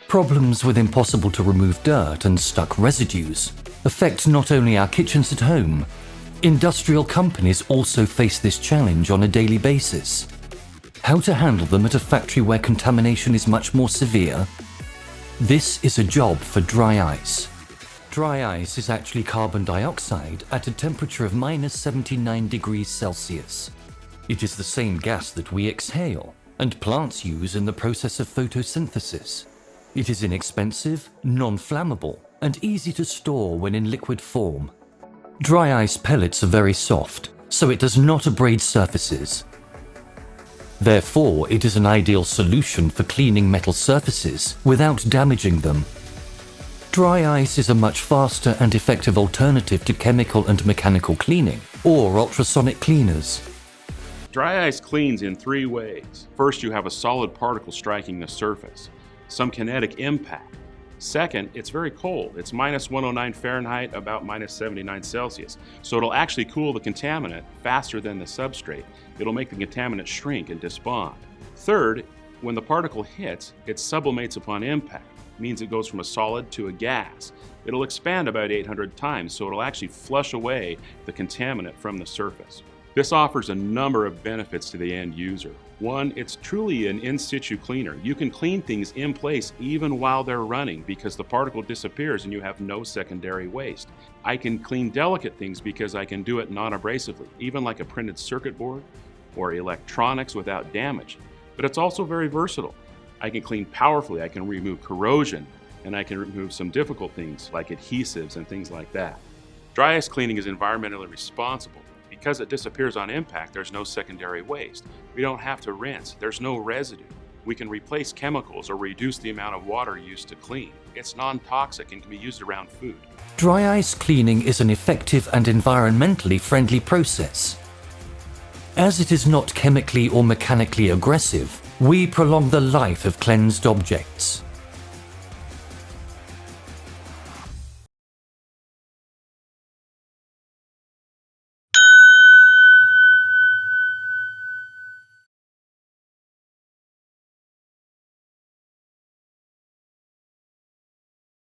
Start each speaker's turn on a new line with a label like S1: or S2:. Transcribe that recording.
S1: Problems with impossible to remove dirt and stuck residues affect not only our kitchens at home, industrial companies also face this challenge on a daily basis. How to handle them at a factory where contamination is much more severe? This is a job for dry ice. Dry ice is actually carbon dioxide at a temperature of -79 degrees Celsius. It is the same gas that we exhale and plants use in the process of photosynthesis. It is inexpensive, non-flammable, and easy to store when in liquid form. Dry ice pellets are very soft, so it does not abrade surfaces. Therefore, it is an ideal solution for cleaning metal surfaces without damaging them. Dry ice is a much faster and effective alternative to chemical and mechanical cleaning or ultrasonic cleaners.
S2: Dry ice cleans in 3 ways. First, you have a solid particle striking the surface, some kinetic impact. Second, it's very cold. It's -109 Fahrenheit, about -79 Celsius. So it'll actually cool the contaminant faster than the substrate. It'll make the contaminant shrink and despond. Third, when the particle hits, it sublimates upon impact. It means it goes from a solid to a gas. It'll expand about 800 times, so it'll actually flush away the contaminant from the surface. This offers a number of benefits to the end user. One, it's truly an in situ cleaner. You can clean things in place even while they're running because the particle disappears and you have no secondary waste. I can clean delicate things because I can do it non-abrasively, even like a printed circuit board or electronics without damage. But it's also very versatile. I can clean powerfully, I can remove corrosion, and I can remove some difficult things like adhesives and things like that. Dry ice cleaning is environmentally responsible. Because it disappears on impact, there's no secondary waste. We don't have to rinse. There's no residue. We can replace chemicals or reduce the amount of water used to clean. It's non-toxic and can be used around food.
S1: Dry ice cleaning is an effective and environmentally friendly process. As it is not chemically or mechanically aggressive, we prolong the life of cleansed objects.